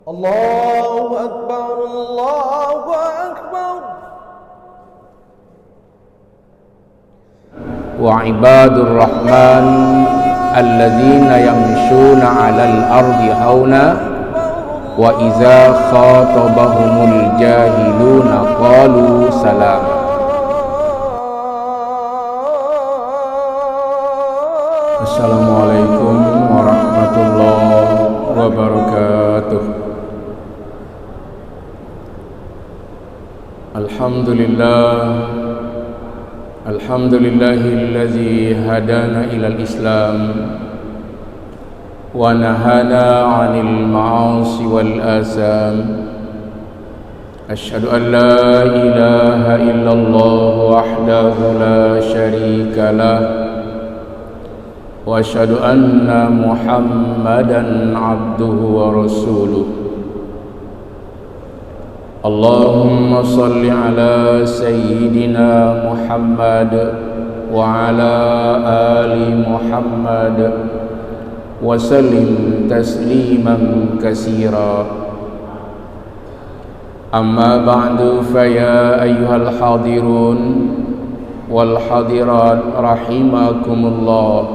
الله أكبر الله أكبر. وعباد الرحمن الذين يمشون على الأرض هونا وإذا خاطبهم الجاهلون قالوا سلام. Assalamualaikum warahmatullahi wabarakatuh. Alhamdulillahillazi hadana ilal Islam wa nahana 'anil ma'asi wal asam. Asyhadu an la ilaha illallah wahdahu la syarika lah wa asyhadu anna Muhammadan 'abduhu wa rasuluh. Allahumma salli ala sayyidina Muhammad wa ala ali Muhammad wa sallim tasliman katsira. Amma ba'du, fa ya ayyuhal hadirun wal hadirat rahimakumullah.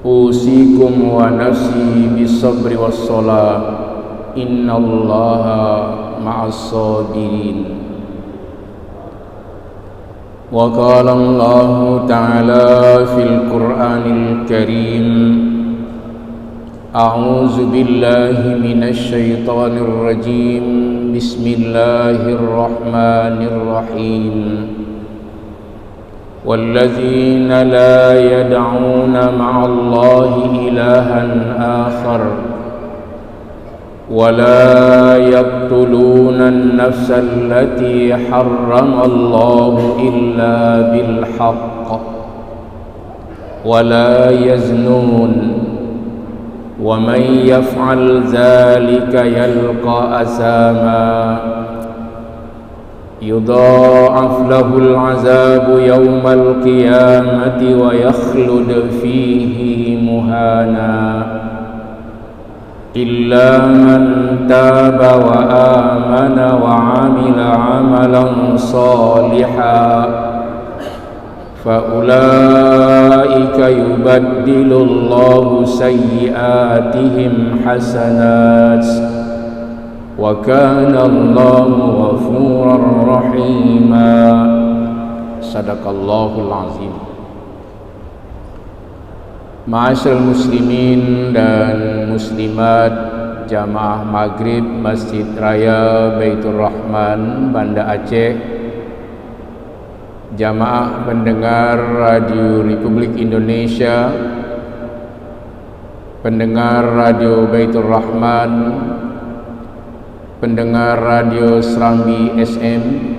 Usikum wa nafsi bis-sabri was-shalah. Innallaha ma'as sabirin. Wa qala Allahu ta'ala fil Qur'anil Karim, a'udzu billahi minasy syaithanir rajim. Bismillahirrahmanirrahim. Walladzina la yad'una ma'allahi ilahan akhar ولا يقتلون النفس التي حرم الله إلا بالحق ولا يزنون ومن يفعل ذلك يلقى أثاما يضاعف له العذاب يوم القيامة ويخلد فيه مهانا إلا من تاب وآمن وعمل عملا صالحا فأولئك يبدل الله سيئاتهم حسنات وكان الله غفورا رحيما. صدق الله العظيم. Ma'asyiral muslimin dan muslimat jamaah maghrib Masjid Raya Baitur Rahman Banda Aceh, jamaah pendengar Radio Republik Indonesia, pendengar Radio Baitur Rahman, pendengar Radio Serambi SM,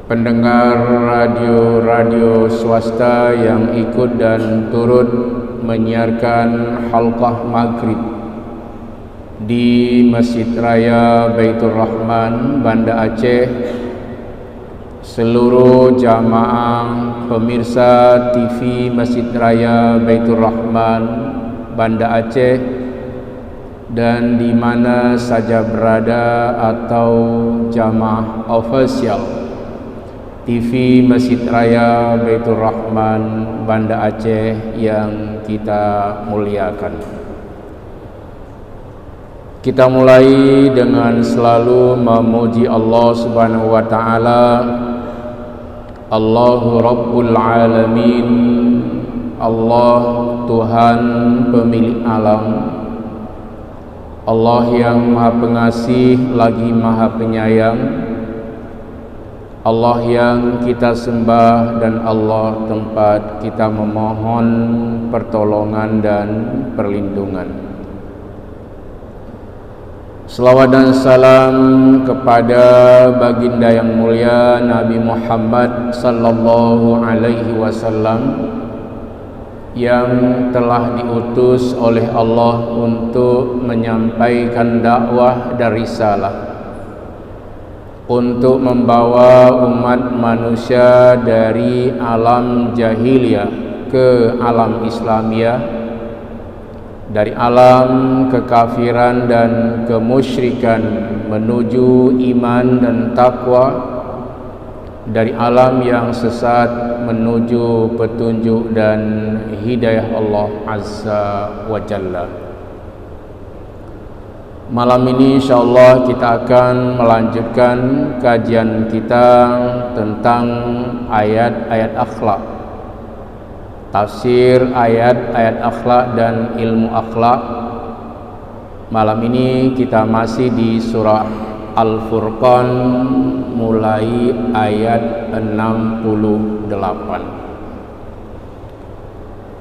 pendengar radio swasta yang ikut dan turut menyiarkan halqah maghrib di Masjid Raya Baitur Rahman Banda Aceh, seluruh jamaah pemirsa TV Masjid Raya Baitur Rahman Banda Aceh, dan di mana saja berada, atau jamaah official TV Masjid Raya Baitur Rahman Banda Aceh yang kita muliakan. Kita mulai dengan selalu memuji Allah Subhanahu wa taala. Allahu Rabbul Alamin. Allah Tuhan pemilik alam. Allah yang Maha Pengasih lagi Maha Penyayang. Allah yang kita sembah dan Allah tempat kita memohon pertolongan dan perlindungan. Selawat dan salam kepada baginda yang mulia Nabi Muhammad sallallahu alaihi wasallam yang telah diutus oleh Allah untuk menyampaikan dakwah dan risalah, untuk membawa umat manusia dari alam jahiliyah ke alam Islamiyah, dari alam kekafiran dan kemusyrikan menuju iman dan takwa, dari alam yang sesat menuju petunjuk dan hidayah Allah Azza wa Jalla. Malam ini insyaallah kita akan melanjutkan kajian kita tentang ayat-ayat akhlak, tafsir ayat-ayat akhlak dan ilmu akhlak. Malam ini kita masih di surah Al-Furqan mulai ayat 68.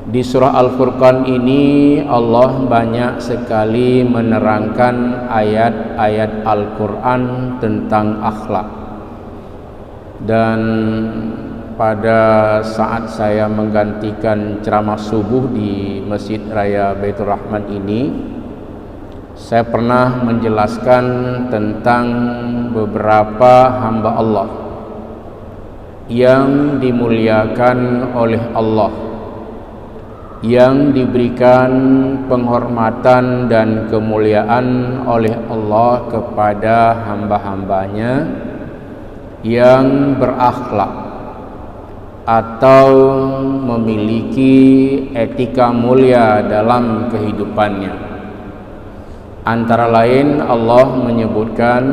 Di surah Al-Furqan ini Allah banyak sekali menerangkan ayat-ayat Al-Quran tentang akhlak. Dan pada saat saya menggantikan ceramah subuh di Masjid Raya Baitur Rahman ini, saya pernah menjelaskan tentang beberapa hamba Allah yang dimuliakan oleh Allah, yang diberikan penghormatan dan kemuliaan oleh Allah kepada hamba-hambanya yang berakhlak atau memiliki etika mulia dalam kehidupannya. Antara lain Allah menyebutkan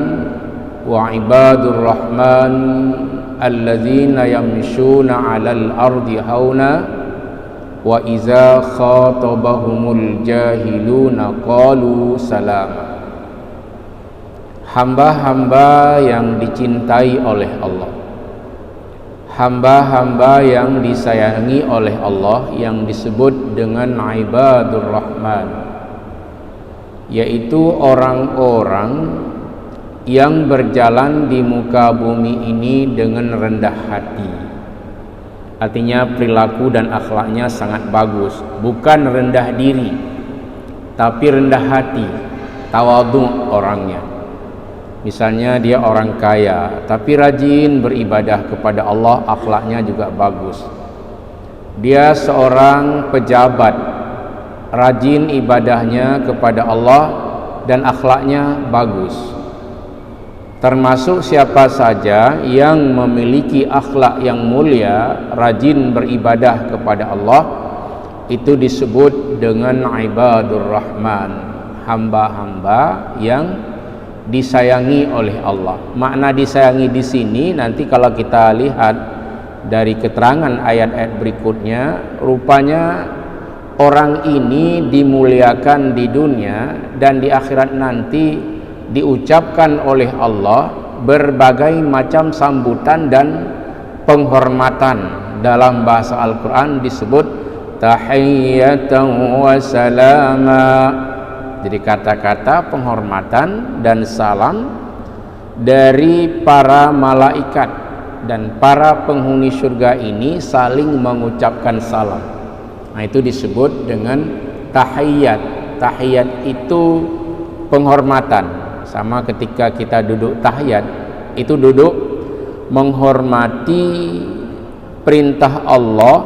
wa ibadur rahman alladzina yamshuna 'alal ardi hauna wa iza khatabahumul jahiluna qalu salama. Hamba-hamba yang dicintai oleh Allah, hamba-hamba yang disayangi oleh Allah, yang disebut dengan ibadur rahman, yaitu orang-orang yang berjalan di muka bumi ini dengan rendah hati. Artinya perilaku dan akhlaknya sangat bagus, bukan rendah diri, tapi rendah hati, tawadhu orangnya. Misalnya dia orang kaya, tapi rajin beribadah kepada Allah, akhlaknya juga bagus. Dia seorang pejabat, rajin ibadahnya kepada Allah dan akhlaknya bagus. Termasuk siapa saja yang memiliki akhlak yang mulia, rajin beribadah kepada Allah, itu disebut dengan ibadur rahman, hamba-hamba yang disayangi oleh Allah. Makna disayangi di sini nanti kalau kita lihat dari keterangan ayat-ayat berikutnya, rupanya orang ini dimuliakan di dunia dan di akhirat nanti diucapkan oleh Allah berbagai macam sambutan dan penghormatan. Dalam bahasa Al-Quran disebut tahiyyatan wa salama. Jadi kata-kata penghormatan dan salam dari para malaikat dan para penghuni surga ini saling mengucapkan salam. Nah, itu disebut dengan tahiyyat. Tahiyyat itu penghormatan. Sama ketika kita duduk tahiyat, itu duduk menghormati perintah Allah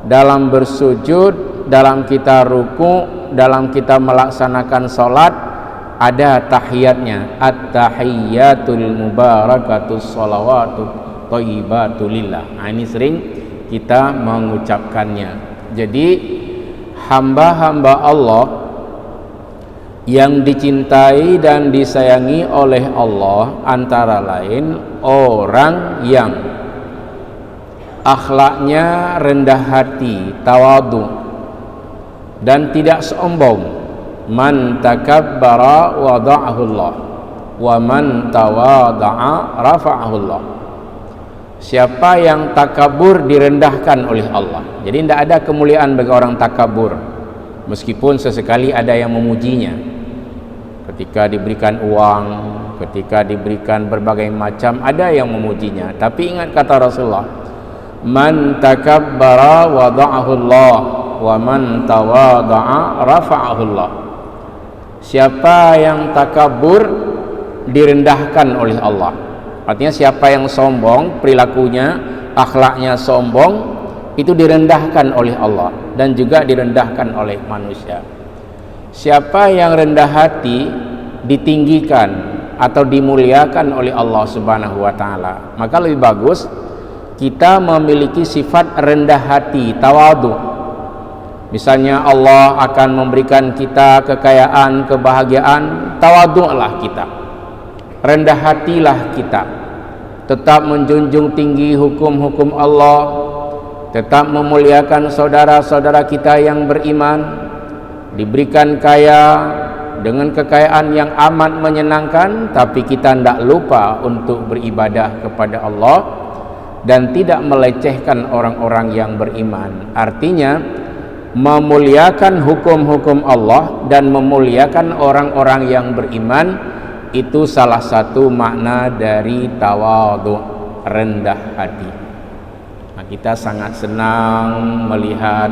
dalam bersujud, dalam kita ruku, dalam kita melaksanakan sholat, ada tahiyatnya. At-tahiyyatul mubarakatus sholawatu thayyibatu lillah. Nah, ini sering kita mengucapkannya. Jadi hamba-hamba Allah yang dicintai dan disayangi oleh Allah antara lain orang yang akhlaknya rendah hati, tawadhu dan tidak sombong. Man takabbara wada'ahu Allah wa man tawada'a rafa'ahu Allah. Siapa yang takabur direndahkan oleh Allah. Jadi tidak ada kemuliaan bagi orang takabur, meskipun sesekali ada yang memujinya. Ketika diberikan uang, ketika diberikan berbagai macam, ada yang memujinya. Tapi ingat kata Rasulullah, man takabbara wada'ahu Allah wa man tawada'a rafa'ahu Allah. Siapa yang takabur direndahkan oleh Allah. Artinya siapa yang sombong, perilakunya, akhlaknya sombong, itu direndahkan oleh Allah dan juga direndahkan oleh manusia. Siapa yang rendah hati ditinggikan atau dimuliakan oleh Allah Subhanahu wa taala. Maka lebih bagus kita memiliki sifat rendah hati, tawadhu. Misalnya Allah akan memberikan kita kekayaan, kebahagiaan, tawadhu'lah kita. Rendah hatilah kita. Tetap menjunjung tinggi hukum-hukum Allah, tetap memuliakan saudara-saudara kita yang beriman, diberikan kaya dengan kekayaan yang amat menyenangkan, tapi kita tidak lupa untuk beribadah kepada Allah dan tidak melecehkan orang-orang yang beriman. Artinya memuliakan hukum-hukum Allah dan memuliakan orang-orang yang beriman, itu salah satu makna dari tawadhu, rendah hati. Nah, kita sangat senang melihat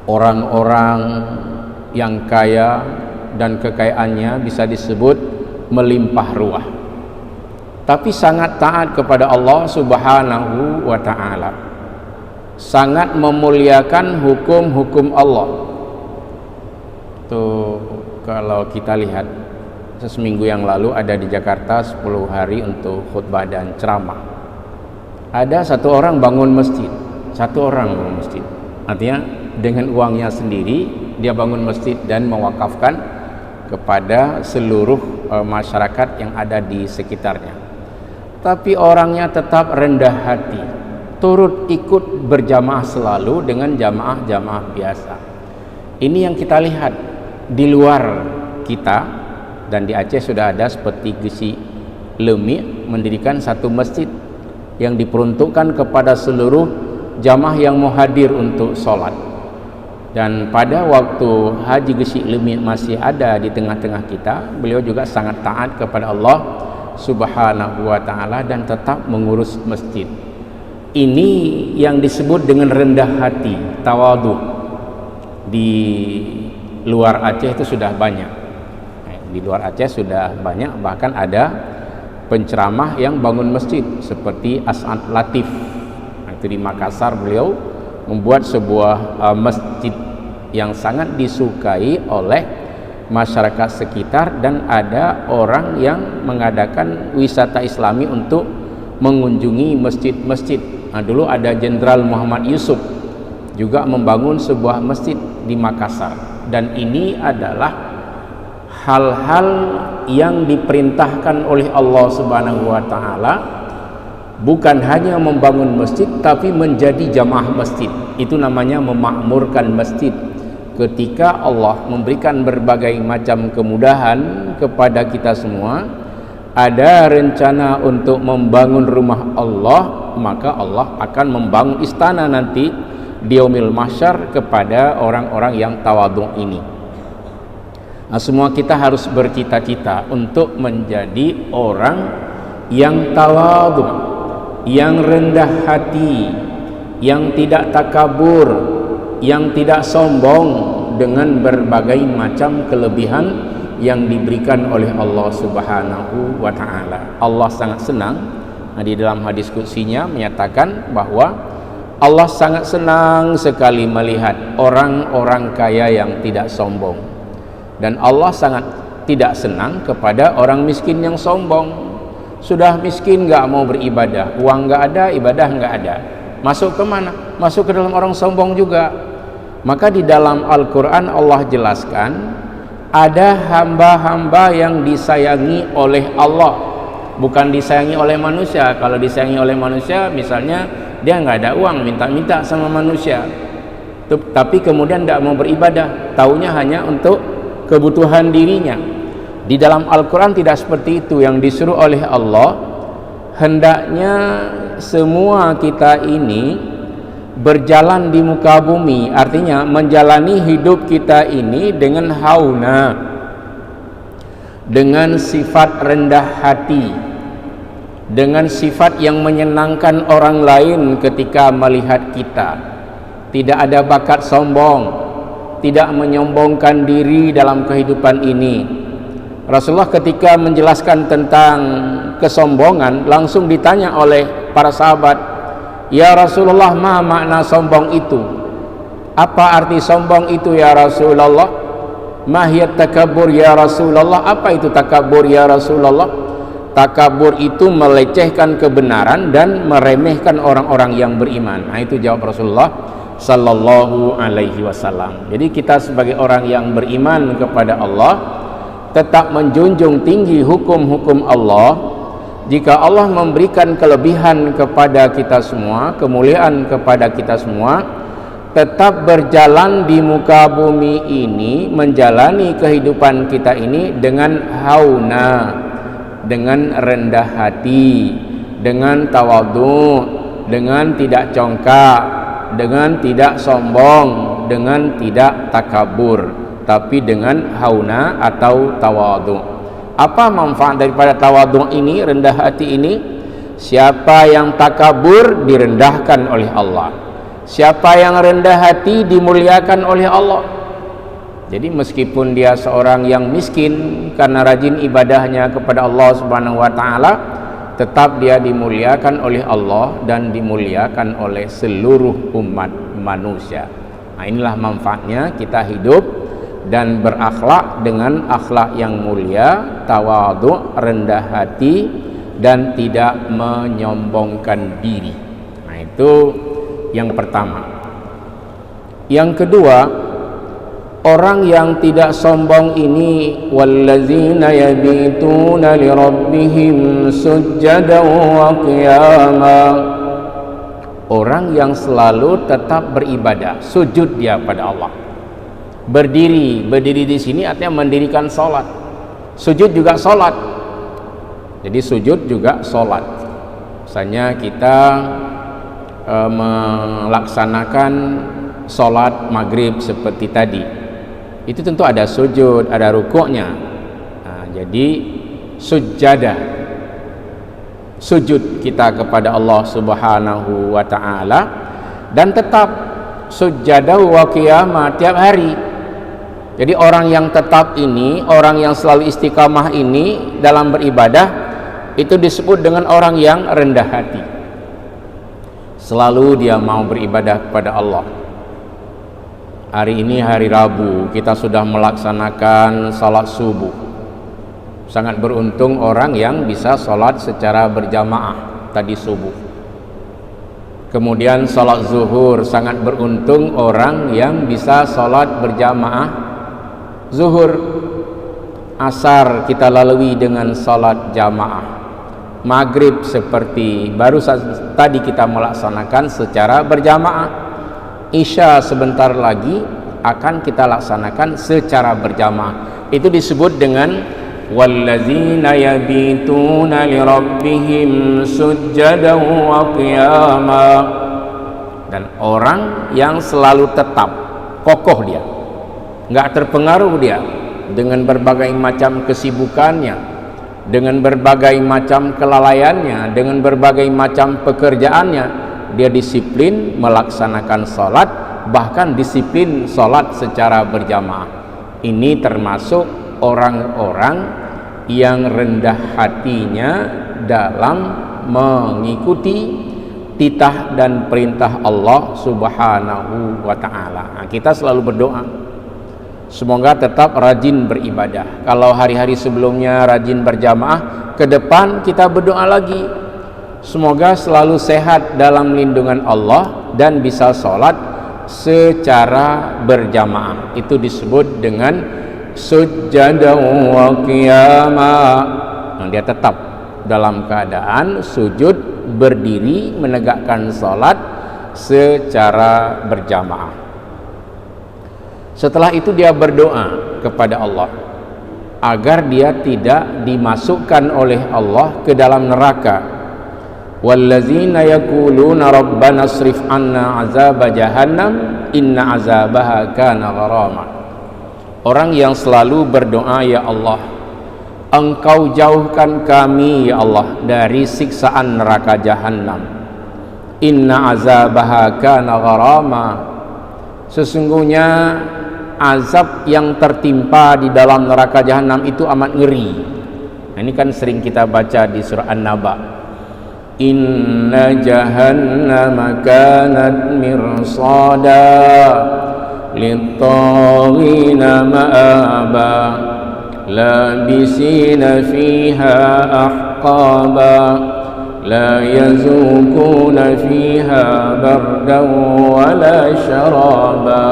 orang-orang yang kaya dan kekayaannya bisa disebut melimpah ruah, tapi sangat taat kepada Allah Subhanahu wa ta'ala, sangat memuliakan hukum-hukum Allah. Tuh, kalau kita lihat seminggu yang lalu ada di Jakarta 10 hari untuk khutbah dan ceramah. Ada satu orang bangun masjid, artinya dengan uangnya sendiri dia bangun masjid dan mewakafkan kepada seluruh masyarakat yang ada di sekitarnya. Tapi orangnya tetap rendah hati, turut ikut berjamaah selalu dengan jamaah-jamaah biasa. Ini yang kita lihat di luar kita. Dan di Aceh sudah ada seperti Gesi Lemi mendirikan satu masjid yang diperuntukkan kepada seluruh jamaah yang mau hadir untuk sholat. Dan pada waktu Haji Gesi Lemi masih ada di tengah-tengah kita, beliau juga sangat taat kepada Allah Subhanahu wa ta'ala dan tetap mengurus masjid. Ini yang disebut dengan rendah hati, tawadhu. Di luar Aceh itu sudah banyak. Di luar Aceh sudah banyak, bahkan ada penceramah yang bangun masjid seperti As'ad Latif. Itu di Makassar, beliau membuat sebuah masjid yang sangat disukai oleh masyarakat sekitar, dan ada orang yang mengadakan wisata Islami untuk mengunjungi masjid-masjid. Nah, dulu ada Jenderal Muhammad Yusuf juga membangun sebuah masjid di Makassar, dan ini adalah hal-hal yang diperintahkan oleh Allah Subhanahu wa ta'ala, bukan hanya membangun masjid tapi menjadi jamaah masjid. Itu namanya memakmurkan masjid. Ketika Allah memberikan berbagai macam kemudahan kepada kita semua, ada rencana untuk membangun rumah Allah, maka Allah akan membangun istana nanti di yaumil mahsyar kepada orang-orang yang tawadhu ini. Nah, semua kita harus bercita-cita untuk menjadi orang yang tawadhu, yang rendah hati, yang tidak takabur, yang tidak sombong dengan berbagai macam kelebihan yang diberikan oleh Allah Subhanahu wa ta'ala. Allah sangat senang, di dalam hadis qudsinya menyatakan bahwa Allah sangat senang sekali melihat orang-orang kaya yang tidak sombong. Dan Allah sangat tidak senang kepada orang miskin yang sombong. Sudah miskin nggak mau beribadah, uang nggak ada, ibadah nggak ada. Masuk ke mana? Masuk ke dalam orang sombong juga. Maka di dalam Al-Quran Allah jelaskan, ada hamba-hamba yang disayangi oleh Allah, bukan disayangi oleh manusia. Kalau disayangi oleh manusia, misalnya dia nggak ada uang, minta-minta sama manusia, tapi kemudian tidak mau beribadah, taunya hanya untuk kebutuhan dirinya. Di dalam Al-Quran tidak seperti itu. Yang disuruh oleh Allah, hendaknya semua kita ini berjalan di muka bumi, artinya menjalani hidup kita ini dengan hauna, dengan sifat rendah hati, dengan sifat yang menyenangkan orang lain ketika melihat kita. Tidak ada bakat sombong, tidak menyombongkan diri dalam kehidupan ini. Rasulullah ketika menjelaskan tentang kesombongan, langsung ditanya oleh para sahabat, "Ya Rasulullah, ma makna sombong itu? Apa arti sombong itu ya Rasulullah?" Mahiyat takabur ya Rasulullah, apa itu takabur ya Rasulullah? Takabur itu melecehkan kebenaran dan meremehkan orang-orang yang beriman. Nah, itu jawab Rasulullah sallallahu alaihi wasallam. Jadi kita sebagai orang yang beriman kepada Allah tetap menjunjung tinggi hukum-hukum Allah. Jika Allah memberikan kelebihan kepada kita semua, kemuliaan kepada kita semua, tetap berjalan di muka bumi ini, menjalani kehidupan kita ini dengan hauna, dengan rendah hati, dengan tawadhu, dengan tidak congkak, dengan tidak sombong, dengan tidak takabur, tapi dengan hauna atau tawadhu. Apa manfaat daripada tawadhu ini, rendah hati ini? Siapa yang takabur direndahkan oleh Allah, siapa yang rendah hati dimuliakan oleh Allah. Jadi meskipun dia seorang yang miskin karena rajin ibadahnya kepada Allah Subhanahu wa taala, tetap dia dimuliakan oleh Allah dan dimuliakan oleh seluruh umat manusia. Nah, inilah manfaatnya kita hidup dan berakhlak dengan akhlak yang mulia, tawadhu, rendah hati, dan tidak menyombongkan diri. Nah, itu yang pertama. Yang kedua, orang yang tidak sombong ini, wallazina yabituna lirabbihim sujjadan wa qiyama, orang yang selalu tetap beribadah, sujud dia pada Allah. Berdiri di sini artinya mendirikan sholat. Sujud juga sholat. Jadi sujud juga sholat. Misalnya kita melaksanakan sholat maghrib seperti tadi, itu tentu ada sujud, ada rukuknya. Nah, jadi sujadah, sujud kita kepada Allah Subhanahu wa ta'ala, dan tetap sujadah wa qiyamah tiap hari. Jadi orang yang tetap ini, orang yang selalu istiqamah ini dalam beribadah, itu disebut dengan orang yang rendah hati. Selalu dia mau beribadah kepada Allah. Hari ini hari Rabu, kita sudah melaksanakan salat subuh. Sangat beruntung orang yang bisa salat secara berjamaah tadi subuh. Kemudian salat zuhur, sangat beruntung orang yang bisa salat berjamaah zuhur. Asar kita lalui dengan salat jamaah. Maghrib seperti baru tadi kita melaksanakan secara berjamaah. Isya sebentar lagi akan kita laksanakan secara berjamaah. Itu disebut dengan wallazina yabituna lirabbihim sujjadan wa qiyama. Dan orang yang selalu tetap kokoh dia, nggak terpengaruh dia dengan berbagai macam kesibukannya, dengan berbagai macam kelalaiannya, dengan berbagai macam pekerjaannya. Dia disiplin melaksanakan sholat, bahkan disiplin sholat secara berjamaah. Ini termasuk orang-orang yang rendah hatinya dalam mengikuti titah dan perintah Allah Subhanahu wa ta'ala. Nah, kita selalu berdoa semoga tetap rajin beribadah. Kalau hari-hari sebelumnya rajin berjamaah, ke depan kita berdoa lagi semoga selalu sehat dalam lindungan Allah dan bisa sholat secara berjamaah. Itu disebut dengan sujjadan wa qiyama. Nah, dia tetap dalam keadaan sujud, berdiri, menegakkan sholat secara berjamaah. Setelah itu dia berdoa kepada Allah agar dia tidak dimasukkan oleh Allah ke dalam neraka. Wallazina yaquluna rabbana asrif anna azaba jahannam inna azabaha kana gharama. Orang yang selalu berdoa, ya Allah, Engkau jauhkan kami ya Allah dari siksaan neraka jahannam. Inna azabaha kana gharama. Sesungguhnya azab yang tertimpa di dalam neraka jahanam itu amat ngeri. Nah, ini kan sering kita baca di surah An-Naba. Inna jahannama kanat mirsada للطاغين مآبا لابسين فيها أحقابا لا يذوقون فيها بردا ولا شرابا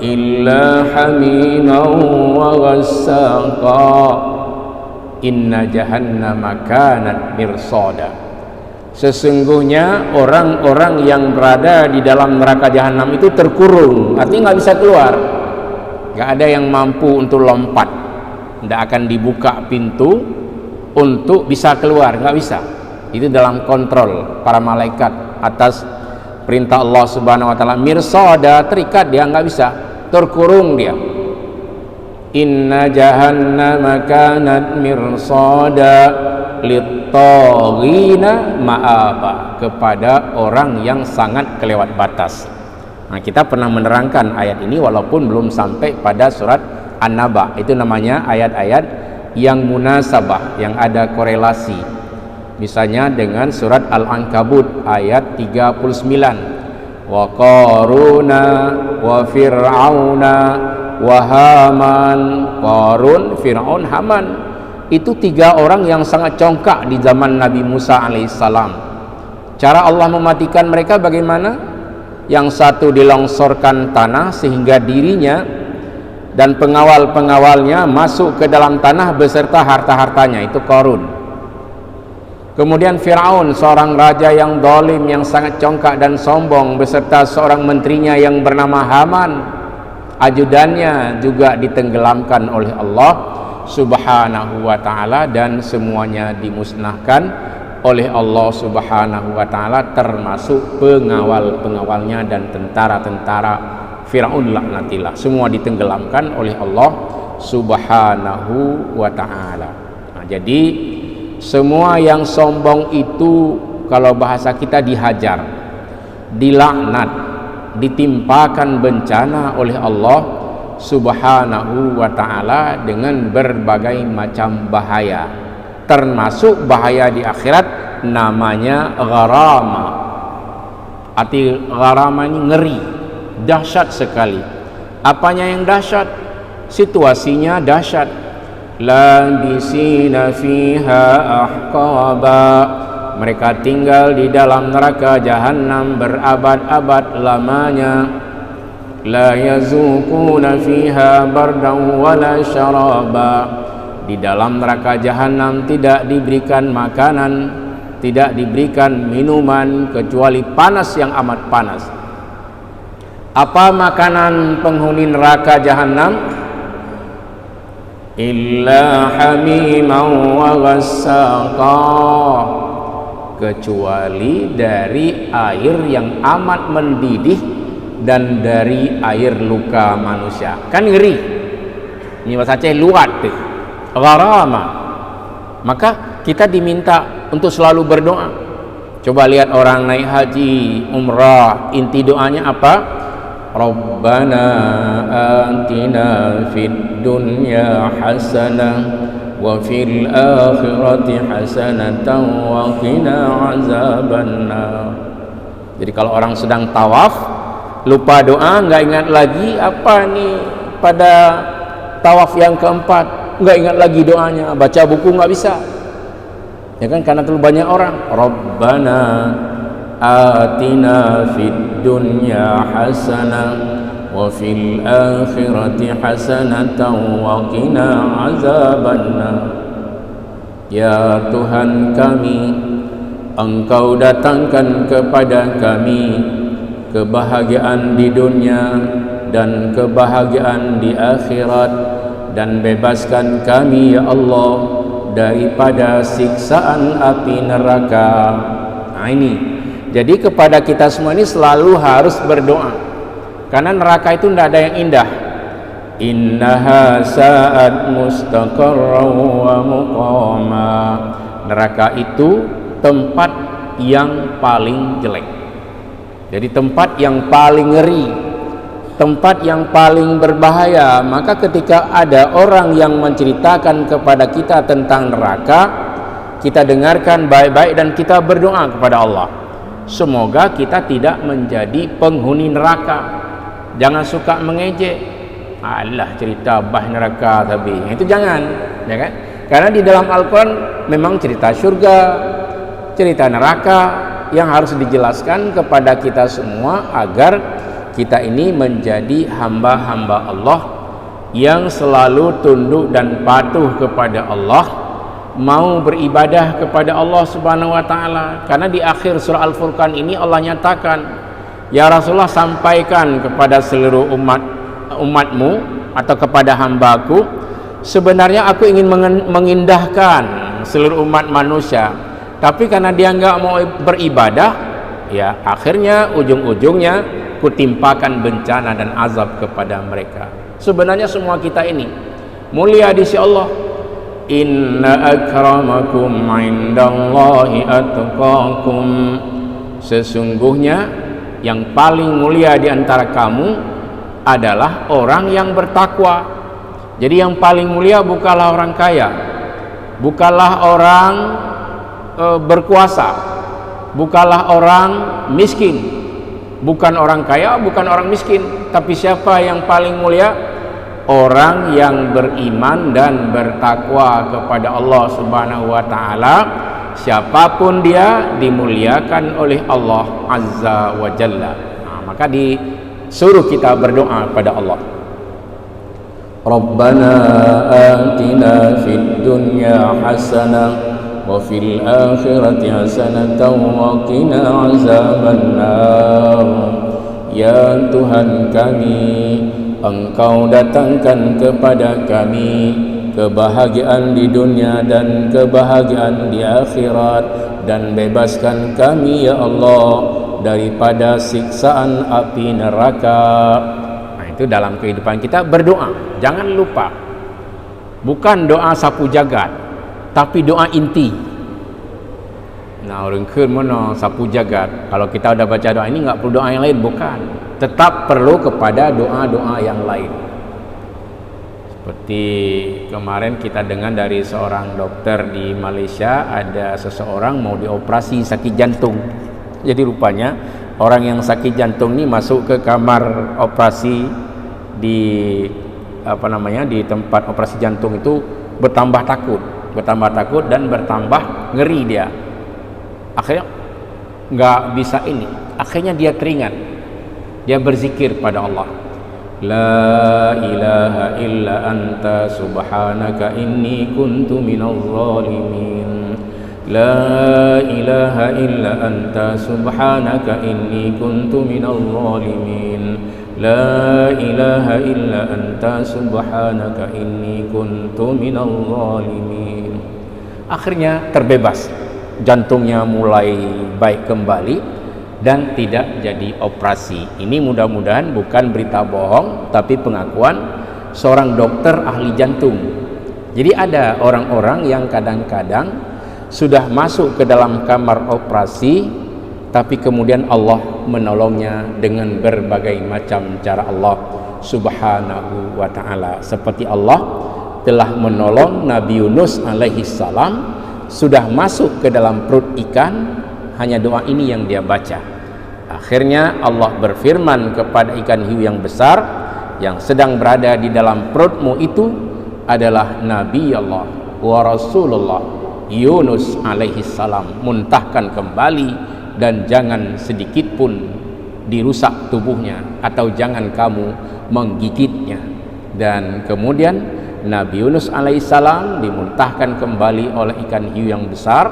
إلا حميما وغساقا إن جهنم كانت مرصادا. Sesungguhnya orang-orang yang berada di dalam neraka jahanam itu terkurung, artinya nggak bisa keluar, nggak ada yang mampu untuk lompat, tidak akan dibuka pintu untuk bisa keluar, nggak bisa. Itu dalam kontrol para malaikat atas perintah Allah Subhanahu Wa Taala. Mirsada, terikat dia, nggak bisa, terkurung dia. Inna jahannama kanat mirsada littaghina ma'aba, kepada orang yang sangat kelewat batas. Nah, kita pernah menerangkan ayat ini walaupun belum sampai pada surat An-Naba. Itu namanya ayat-ayat yang munasabah, yang ada korelasi. Misalnya dengan surat Al-Ankabut ayat 39. Wa qaruna wa fir'auna wa haman. Qarun, Fir'aun, Haman. Itu tiga orang yang sangat congkak di zaman Nabi Musa alaihissalam. Cara Allah mematikan mereka bagaimana? Yang satu dilongsorkan tanah sehingga dirinya dan pengawal-pengawalnya masuk ke dalam tanah beserta harta-hartanya, itu Qarun. Kemudian Fir'aun, seorang raja yang zalim, yang sangat congkak dan sombong, beserta seorang menterinya yang bernama Haman, ajudannya juga ditenggelamkan oleh Allah Subhanahu wa ta'ala, dan semuanya dimusnahkan oleh Allah Subhanahu wa ta'ala, termasuk pengawal-pengawalnya dan tentara-tentara Fir'aun laknatillah, semua ditenggelamkan oleh Allah Subhanahu wa ta'ala. Nah, jadi semua yang sombong itu kalau bahasa kita dihajar, dilaknat, ditimpakan bencana oleh Allah Subhanahu wa ta'ala dengan berbagai macam bahaya, termasuk bahaya di akhirat, namanya gharama. Arti gharama ini ngeri, dahsyat sekali. Apanya yang dahsyat? Situasinya dahsyat. Labisina fiha ahqaba, mereka tinggal di dalam neraka jahanam berabad-abad lamanya. La yazuquna fiha bardan wala syaraba, di dalam neraka jahanam tidak diberikan makanan, tidak diberikan minuman kecuali panas yang amat panas. Apa makanan penghuni neraka jahanam? Illa hamiman wa ghassaqa, kecuali dari air yang amat mendidih dan dari air luka manusia. Kan ngeri. Ini bahasa Aceh luat deh. Gharama. Maka kita diminta untuk selalu berdoa. Coba lihat orang naik haji, umrah, inti doanya apa? Rabbana atina fid dunya hasanah wa fil akhirati hasanatan wa qina azabannar. Jadi kalau orang sedang tawaf lupa doa, nggak ingat lagi apa nih pada tawaf yang keempat, nggak ingat lagi doanya, baca buku nggak bisa, ya kan, karena terlalu banyak orang. Rabbana atina fid dunya hasanah wa fil akhirati hasanatan wa qina azabannar. Ya Tuhan kami, Engkau datangkan kepada kami kebahagiaan di dunia dan kebahagiaan di akhirat, dan bebaskan kami ya Allah daripada siksaan api neraka. Nah, ini jadi kepada kita semua ini selalu harus berdoa, karena neraka itu tidak ada yang indah. Innaha sa'at mustaqarran wa muqama, neraka itu tempat yang paling jelek. Jadi tempat yang paling ngeri, tempat yang paling berbahaya. Maka ketika ada orang yang menceritakan kepada kita tentang neraka, kita dengarkan baik-baik dan kita berdoa kepada Allah, semoga kita tidak menjadi penghuni neraka. Jangan suka mengejek. Alah, cerita bah neraka tapi itu jangan, ya kan? Karena di dalam Al-Quran memang cerita surga, cerita neraka yang harus dijelaskan kepada kita semua agar kita ini menjadi hamba-hamba Allah yang selalu tunduk dan patuh kepada Allah, mau beribadah kepada Allah Subhanahu wa taala. Karena di akhir surah Al-Furqan ini Allah nyatakan, ya Rasulullah, sampaikan kepada seluruh umatmu atau kepada hambaku, sebenarnya aku ingin mengindahkan seluruh umat manusia, tapi karena dia nggak mau beribadah, ya akhirnya ujung-ujungnya kutimpakan bencana dan azab kepada mereka. Sebenarnya semua kita ini mulia di sisi Allah. Inna akramakum indallahi atqakum. Sesungguhnya yang paling mulia di antara kamu adalah orang yang bertakwa. Jadi yang paling mulia bukanlah orang kaya, bukanlah orang berkuasa, bukanlah orang miskin, bukan orang kaya, bukan orang miskin, tapi siapa yang paling mulia? Orang yang beriman dan bertakwa kepada Allah Subhanahu wa taala. Siapapun dia dimuliakan oleh Allah Azza wa Jalla. Maka disuruh kita berdoa pada Allah. Rabbana atina fid dunya hasanah wa fil akhirati hasanatan wa qina azabannar. Ya Tuhan kami, Engkau datangkan kepada kami kebahagiaan di dunia dan kebahagiaan di akhirat, dan bebaskan kami ya Allah daripada siksaan api neraka. Nah, itu dalam kehidupan kita berdoa. Jangan lupa, bukan doa sapu jagat, tapi doa inti. Nah, orang ke mana sapu jagat? Kalau kita udah baca doa ini nggak perlu doa yang lain, bukan. Tetap perlu kepada doa-doa yang lain. Seperti kemarin kita dengar dari seorang dokter di Malaysia, ada seseorang mau dioperasi sakit jantung. Jadi rupanya orang yang sakit jantung ini masuk ke kamar operasi di di tempat operasi jantung itu bertambah takut dan bertambah ngeri dia. Akhirnya nggak bisa ini. Akhirnya dia teringat, dia berzikir pada Allah. La ilaha illa anta subhanaka inni kuntu minadh dhalimin. La ilaha illa anta subhanaka inni kuntu minadh dhalimin. La ilaha illa anta subhanaka inni kuntu minadh dhalimin. Akhirnya terbebas, jantungnya mulai baik kembali dan tidak jadi operasi. Ini mudah-mudahan bukan berita bohong, tapi pengakuan seorang dokter ahli jantung. Jadi ada orang-orang yang kadang-kadang sudah masuk ke dalam kamar operasi, tapi kemudian Allah menolongnya dengan berbagai macam cara Allah Subhanahu wa ta'ala. Seperti Allah telah menolong Nabi Yunus alaihi salam, sudah masuk ke dalam perut ikan, hanya doa ini yang dia baca. Akhirnya Allah berfirman kepada ikan hiu yang besar yang sedang berada di dalam perutmu itu adalah Nabi Allah wa Rasulullah Yunus alaihi salam. Muntahkan kembali dan jangan sedikit pun dirusak tubuhnya, atau jangan kamu menggigitnya. Dan kemudian Nabi Yunus alaihi salam dimuntahkan kembali oleh ikan hiu yang besar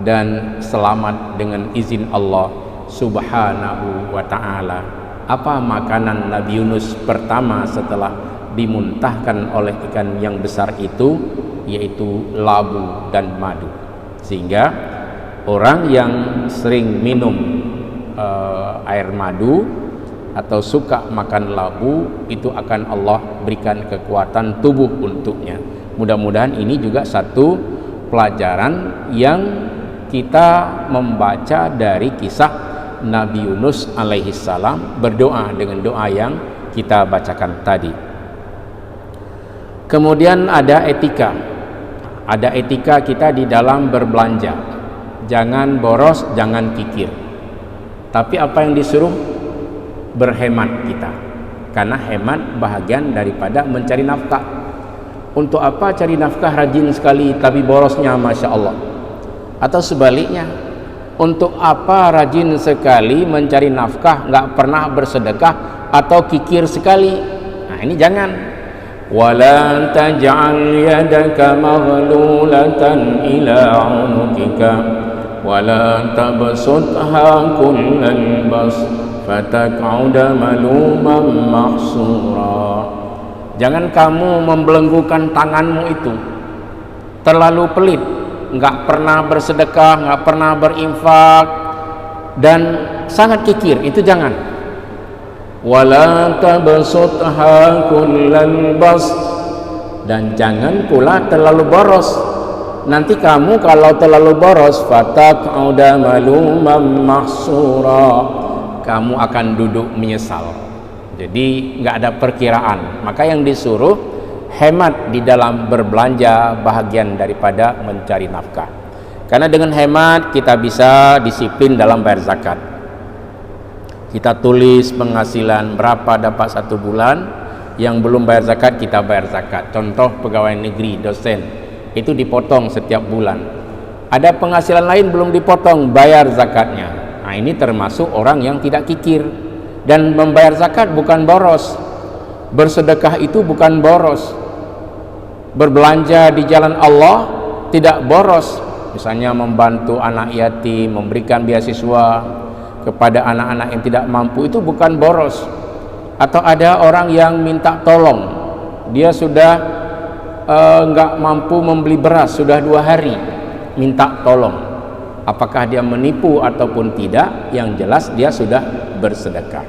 dan selamat dengan izin Allah Subhanahu wa ta'ala. Apa makanan Nabi Yunus pertama setelah dimuntahkan oleh ikan yang besar itu? Yaitu labu dan madu. Sehingga orang yang sering minum air madu atau suka makan labu, itu akan Allah berikan kekuatan tubuh untuknya. Mudah-mudahan ini juga satu pelajaran yang kita membaca dari kisah Nabi Yunus alaihi salam berdoa dengan doa yang kita bacakan tadi. Kemudian ada etika. Ada etika kita di dalam berbelanja. Jangan boros, jangan kikir. Tapi apa yang disuruh? Berhemat kita. karena hemat bahagian daripada mencari nafkah. Untuk apa cari nafkah rajin sekali tapi borosnya Masya Allah? Atau sebaliknya, untuk apa rajin sekali mencari nafkah nggak pernah bersedekah atau kikir sekali? Nah ini jangan. Wala taj'al yadaka maghlulatan ila 'unukika wala tabsutha kullal bas fataq'uda maluman mahsura. Jangan kamu membelenggukan tanganmu itu terlalu pelit, nggak pernah bersedekah, nggak pernah berinfak, dan sangat kikir. Itu jangan. Wala tabsutha kullal bas, dan jangan pula terlalu boros. Nanti kamu kalau terlalu boros, fataq'uda maluman mahsura, kamu akan duduk menyesal. Jadi nggak ada perkiraan. Maka yang disuruh hemat di dalam berbelanja bahagian daripada mencari nafkah. Karena dengan hemat kita bisa disiplin dalam bayar zakat. Kita tulis penghasilan berapa dapat satu bulan, yang belum bayar zakat kita bayar zakat. Contoh pegawai negeri, dosen, itu dipotong setiap bulan. Ada penghasilan lain belum dipotong, bayar zakatnya. Nah ini termasuk orang yang tidak kikir. Dan membayar zakat bukan boros, bersedekah itu bukan boros, berbelanja di jalan Allah tidak boros. Misalnya membantu anak yatim, memberikan beasiswa kepada anak-anak yang tidak mampu, itu bukan boros. Atau ada orang yang minta tolong, dia sudah nggak mampu membeli beras, sudah 2 hari minta tolong. Apakah dia menipu ataupun tidak, yang jelas dia sudah bersedekah.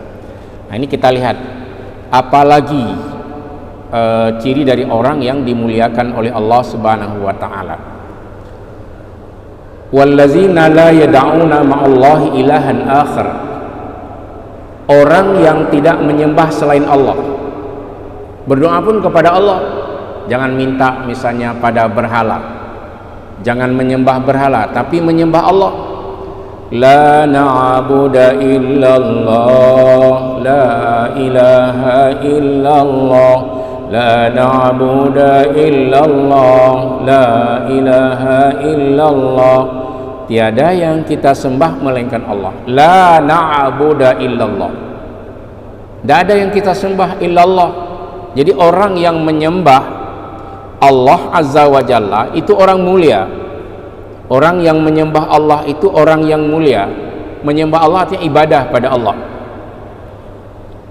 Nah ini kita lihat, apalagi ciri dari orang yang dimuliakan oleh Allah Subhanahu wa taala. Wallazina la yad'una ma'allahi ilahan akhar, orang yang tidak menyembah selain Allah. Berdoa pun kepada Allah, jangan minta misalnya pada berhala, jangan menyembah berhala, tapi menyembah Allah. La na'budu illallah, la ilaha illallah, la na'budu illallah, la ilaha illallah. Tiada yang kita sembah melainkan Allah. La na'budu illallah, tidak ada yang kita sembah illallah. Jadi orang yang menyembah Allah Azza wa Jalla itu orang mulia. Orang yang menyembah Allah itu orang yang mulia. Menyembah Allah artinya ibadah pada Allah.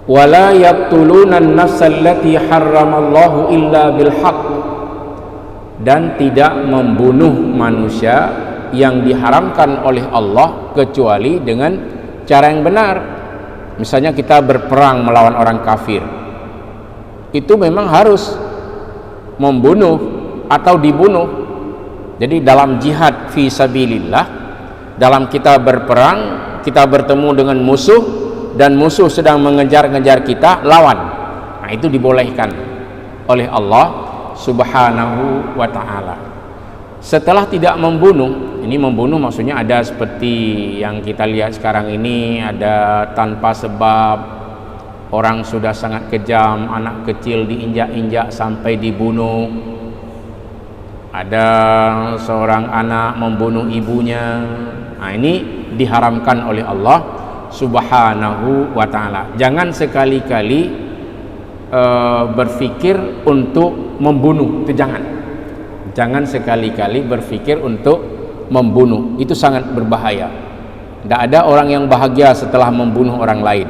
Wala yaqtuluna an-nafsa allati harramallahu illa bil haqq, dan tidak membunuh manusia yang diharamkan oleh Allah kecuali dengan cara yang benar. Misalnya kita berperang melawan orang kafir, itu memang harus membunuh atau dibunuh. Jadi dalam jihad fi sabilillah, dalam kita berperang, kita bertemu dengan musuh dan musuh sedang mengejar-ngejar kita, lawan. Nah itu dibolehkan oleh Allah Subhanahu wa ta'ala. Setelah tidak membunuh, ini membunuh maksudnya ada seperti yang kita lihat sekarang ini, ada tanpa sebab, orang sudah sangat kejam, anak kecil diinjak-injak sampai dibunuh. Ada seorang anak membunuh ibunya. Nah ini diharamkan oleh Allah Subhanahu wa ta'ala. Jangan sekali-kali berpikir untuk membunuh, itu jangan. Jangan sekali-kali berpikir untuk membunuh, itu sangat berbahaya. Tidak ada orang yang bahagia setelah membunuh orang lain.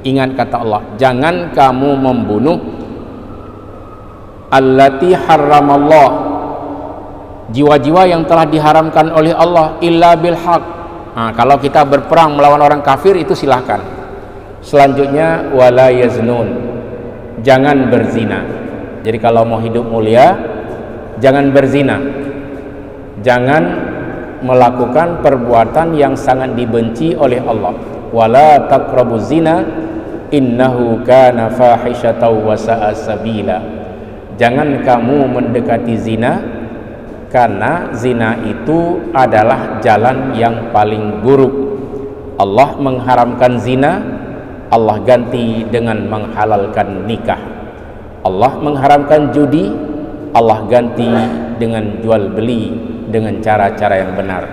Ingat kata Allah, jangan kamu membunuh allati harramallah, jiwa-jiwa yang telah diharamkan oleh Allah, illa bil haq. Nah, kalau kita berperang melawan orang kafir itu silahkan. Selanjutnya wala yaznun, jangan berzina. Jadi kalau mau hidup mulia, jangan berzina, jangan melakukan perbuatan yang sangat dibenci oleh Allah. Wala taqrabuz zina innahu kana fahisyatan wa sa'a sabila, jangan kamu mendekati zina, karena zina itu adalah jalan yang paling buruk. Allah mengharamkan zina Allah ganti dengan menghalalkan nikah. Allah mengharamkan judi, Allah ganti dengan jual beli dengan cara-cara yang benar.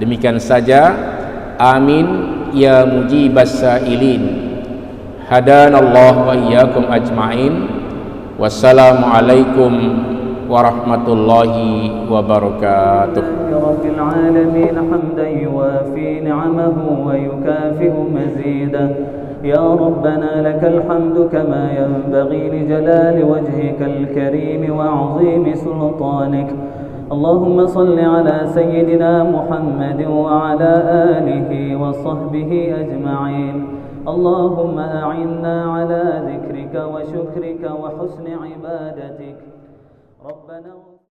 Demikian saja. Amin ya mujibas sailin. Hadanallahu wa iyyakum ajma'in. Wassalamualaikum warahmatullahi wabarakatuh. Rabbil alamin hamdan yuwafi ni'amahu wa yukafi'u mazidah. يا ربنا لك الحمد كما ينبغي لجلال وجهك الكريم وعظيم سلطانك. اللهم صل على سيدنا محمد وعلى آله وصحبه أجمعين. اللهم أعنا على ذكرك وشكرك وحسن عبادتك. ربنا